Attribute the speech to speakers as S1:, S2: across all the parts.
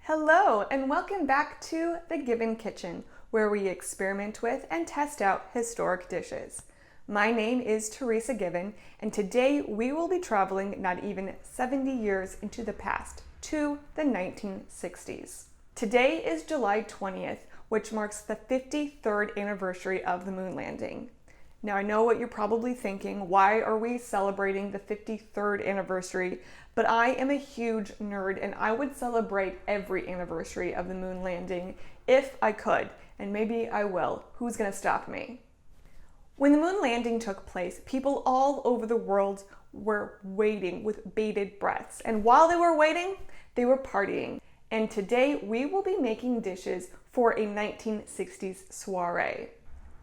S1: Hello, and welcome back to The Given Kitchen, where we experiment with and test out historic dishes. My name is Teresa Given, and today we will be traveling not even 70 years into the past, to the 1960s. Today is July 20th, which marks the 53rd anniversary of the moon landing. Now I know what you're probably thinking, why are we celebrating the 53rd anniversary? But I am a huge nerd and I would celebrate every anniversary of the moon landing if I could, and maybe I will. Who's gonna stop me? When the moon landing took place, people all over the world were waiting with bated breaths. And while they were waiting, they were partying. And today we will be making dishes for a 1960s soiree.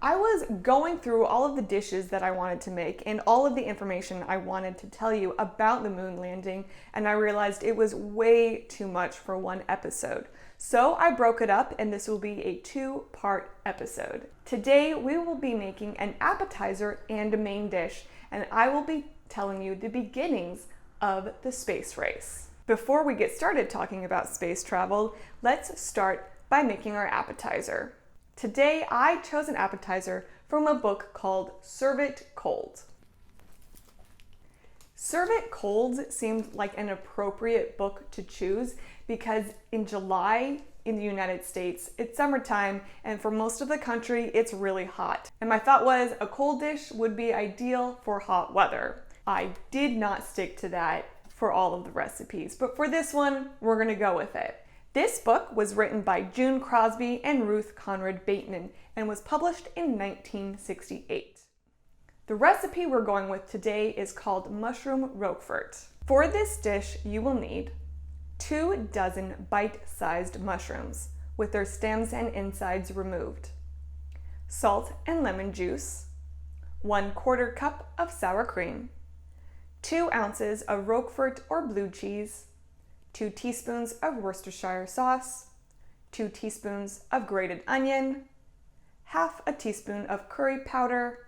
S1: I was going through all of the dishes that I wanted to make and all of the information I wanted to tell you about the moon landing, and I realized it was way too much for one episode. So I broke it up, and this will be a two-part episode. Today we will be making an appetizer and a main dish, and I will be telling you the beginnings of the space race. Before we get started talking about space travel, let's start by making our appetizer. Today, I chose an appetizer from a book called Serve It Cold. Serve It Cold seemed like an appropriate book to choose because in July in the United States, it's summertime, and for most of the country, it's really hot. And my thought was a cold dish would be ideal for hot weather. I did not stick to that for all of the recipes, but for this one, we're gonna go with it. This book was written by June Crosby and Ruth Conrad Bateman and was published in 1968. The recipe we're going with today is called Mushroomroquefort. For this dish, you will need 2 dozen bite-sized mushrooms with their stems and insides removed, salt and lemon juice, 1/4 cup of sour cream, 2 ounces of Roquefort or blue cheese, 2 teaspoons of Worcestershire sauce, 2 teaspoons of grated onion, half a teaspoon of curry powder,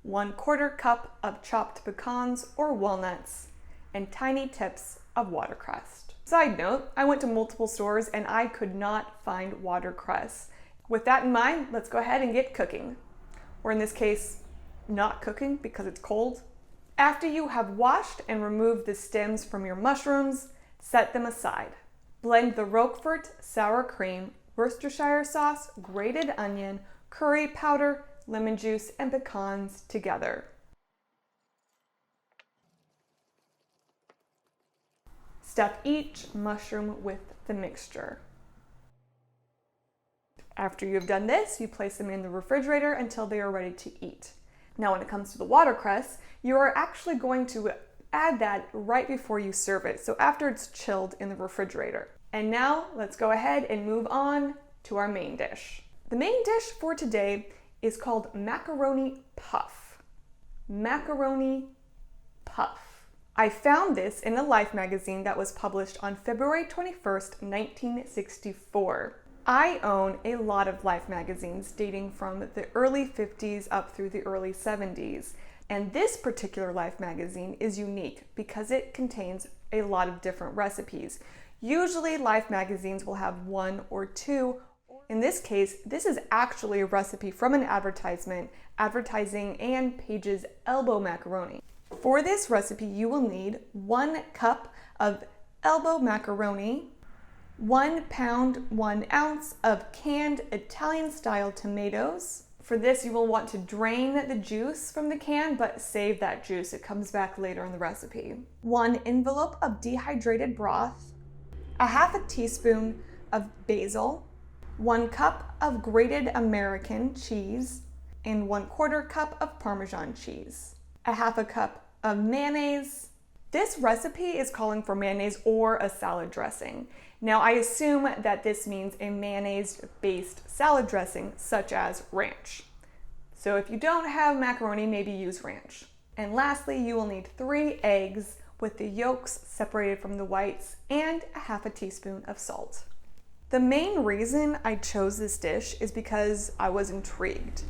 S1: 1/4 cup of chopped pecans or walnuts, and tiny tips of watercress. Side note, I went to multiple stores and I could not find watercress. With that in mind, let's go ahead and get cooking. Or in this case, not cooking because it's cold. After you have washed and removed the stems from your mushrooms, set them aside. Blend the Roquefort, sour cream, Worcestershire sauce, grated onion, curry powder, lemon juice, and pecans together. Stuff each mushroom with the mixture. After you've done this, you place them in the refrigerator until they are ready to eat. Now, when it comes to the watercress, you are actually going to add that right before you serve it, so after it's chilled in the refrigerator. And now let's go ahead and move on to our main dish. The main dish for today is called Macaroni Puff. Macaroni Puff. I found this in a Life magazine that was published on February 21st, 1964. I own a lot of Life magazines dating from the early 50s up through the early 70s. And this particular Life magazine is unique because it contains a lot of different recipes. Usually Life magazines will have 1 or 2. In this case, this is actually a recipe from an advertisement advertising Ann Page's elbow macaroni. For this recipe, you will need 1 cup of elbow macaroni, 1 pound, 1 ounce of canned Italian-style tomatoes. For this, you will want to drain the juice from the can, but save that juice. It comes back later in the recipe. 1 envelope of dehydrated broth, a half a teaspoon of basil, 1 cup of grated American cheese, and 1/4 cup of Parmesan cheese, a half a cup of mayonnaise. This recipe is calling for mayonnaise or a salad dressing. Now, I assume that this means a mayonnaise-based salad dressing, such as ranch. So if you don't have macaroni, maybe use ranch. And lastly, you will need 3 eggs with the yolks separated from the whites and a half a teaspoon of salt. The main reason I chose this dish is because I was intrigued.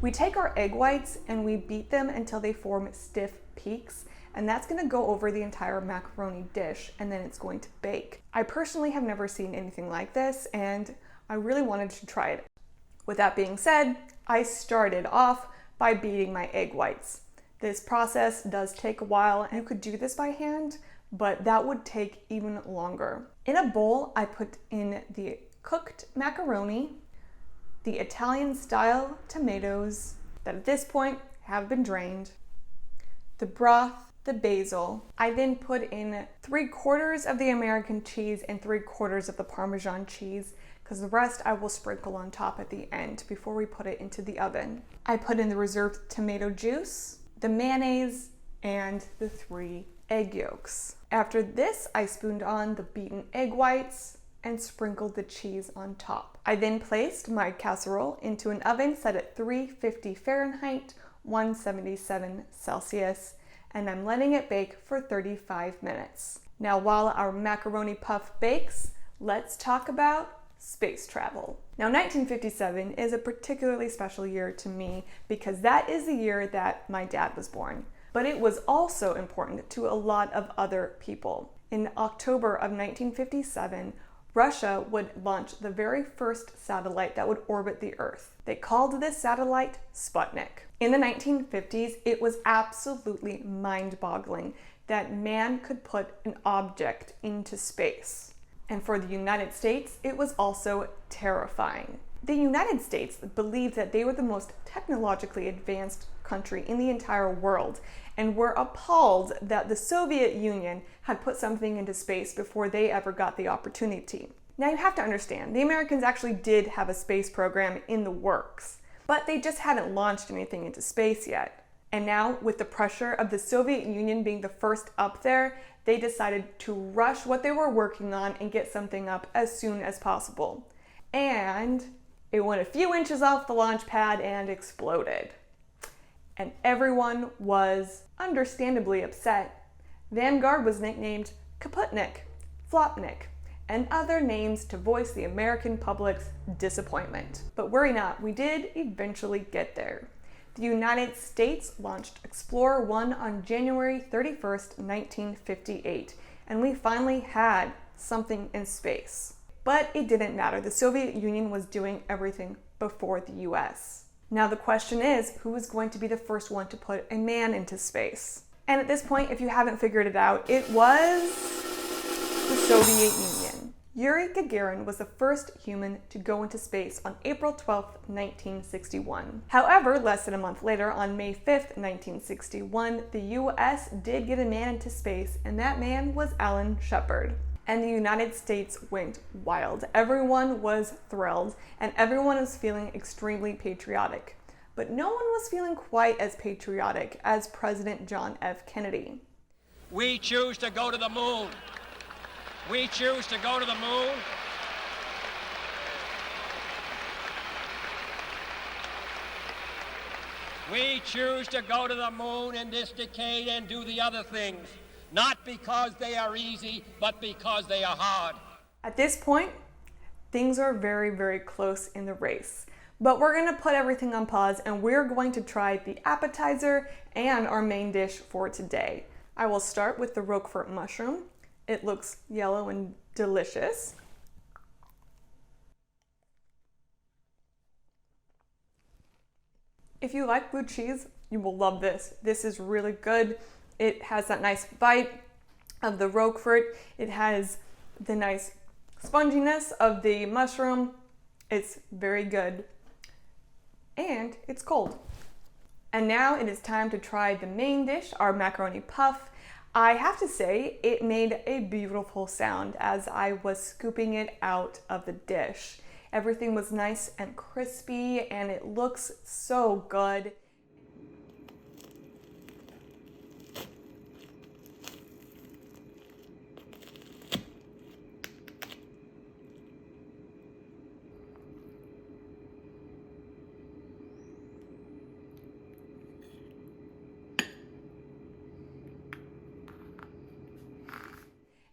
S1: We take our egg whites and we beat them until they form stiff peaks, and that's going to go over the entire macaroni dish, and then it's going to bake. I personally have never seen anything like this, and I really wanted to try it. With that being said, I started off by beating my egg whites. This process does take a while, and you could do this by hand, but that would take even longer. In a bowl, I put in the cooked macaroni, the Italian style tomatoes that at this point have been drained, the broth, the basil. I then put in 3/4 of the American cheese and 3/4 of the Parmesan cheese, because the rest I will sprinkle on top at the end before we put it into the oven. I put in the reserved tomato juice, the mayonnaise, and the 3 egg yolks. After this, I spooned on the beaten egg whites and sprinkled the cheese on top. I then placed my casserole into an oven set at 350 Fahrenheit, 177 Celsius, and I'm letting it bake for 35 minutes. Now, while our macaroni puff bakes, let's talk about space travel. Now, 1957 is a particularly special year to me because that is the year that my dad was born. But it was also important to a lot of other people. In October of 1957, Russia would launch the very first satellite that would orbit the Earth. They called this satellite Sputnik. In the 1950s, it was absolutely mind-boggling that man could put an object into space. And for the United States, it was also terrifying. The United States believed that they were the most technologically advanced country in the entire world and were appalled that the Soviet Union had put something into space before they ever got the opportunity. Now you have to understand, the Americans actually did have a space program in the works, but they just hadn't launched anything into space yet. And now, with the pressure of the Soviet Union being the first up there, they decided to rush what they were working on and get something up as soon as possible. And it went a few inches off the launch pad and exploded. And everyone was understandably upset. Vanguard was nicknamed Kaputnik, Flopnik, and other names to voice the American public's disappointment. But worry not, we did eventually get there. The United States launched Explorer 1 on January 31st, 1958, and we finally had something in space. But it didn't matter. The Soviet Union was doing everything before the US. Now the question is, who is going to be the first one to put a man into space? And at this point, if you haven't figured it out, it was the Soviet Union. Yuri Gagarin was the first human to go into space on April 12, 1961. However, less than a month later, on May 5th, 1961, the US did get a man into space, and that man was Alan Shepard. And the United States went wild. Everyone was thrilled, and everyone was feeling extremely patriotic. But no one was feeling quite as patriotic as President John F. Kennedy.
S2: We choose to go to the moon. We choose to go to the moon. We choose to go to the moon in this decade and do the other things. Not because they are easy, but because they are hard.
S1: At this point, things are very, very close in the race. But we're gonna put everything on pause and we're going to try the appetizer and our main dish for today. I will start with the Roquefort Mushroom. It looks yellow and delicious. If you like blue cheese, you will love this. This is really good. It has that nice bite of the Roquefort. It has the nice sponginess of the mushroom. It's very good. And it's cold. And now it is time to try the main dish, our macaroni puff. I have to say, it made a beautiful sound as I was scooping it out of the dish. Everything was nice and crispy, and it looks so good.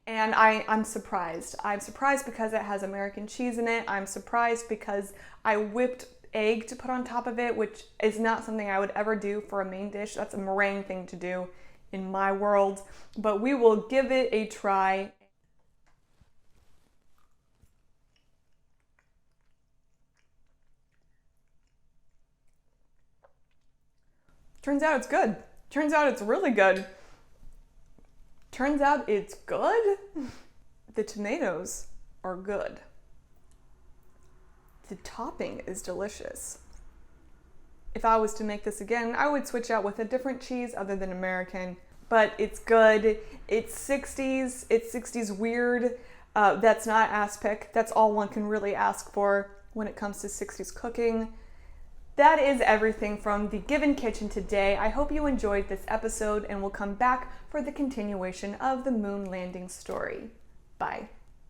S1: And I'm surprised. I'm surprised because it has American cheese in it. I'm surprised because I whipped egg to put on top of it, which is not something I would ever do for a main dish. That's a meringue thing to do in my world, but we will give it a try. Turns out it's good. Turns out it's really good. Turns out it's good. The tomatoes are good. The topping is delicious. If I was to make this again, I would switch out with a different cheese other than American, but it's good. It's 60s. It's 60s weird. That's not aspic. That's all one can really ask for when it comes to 60s cooking. That is everything from the Given Kitchen today. I hope you enjoyed this episode and will come back for the continuation of the moon landing story. Bye.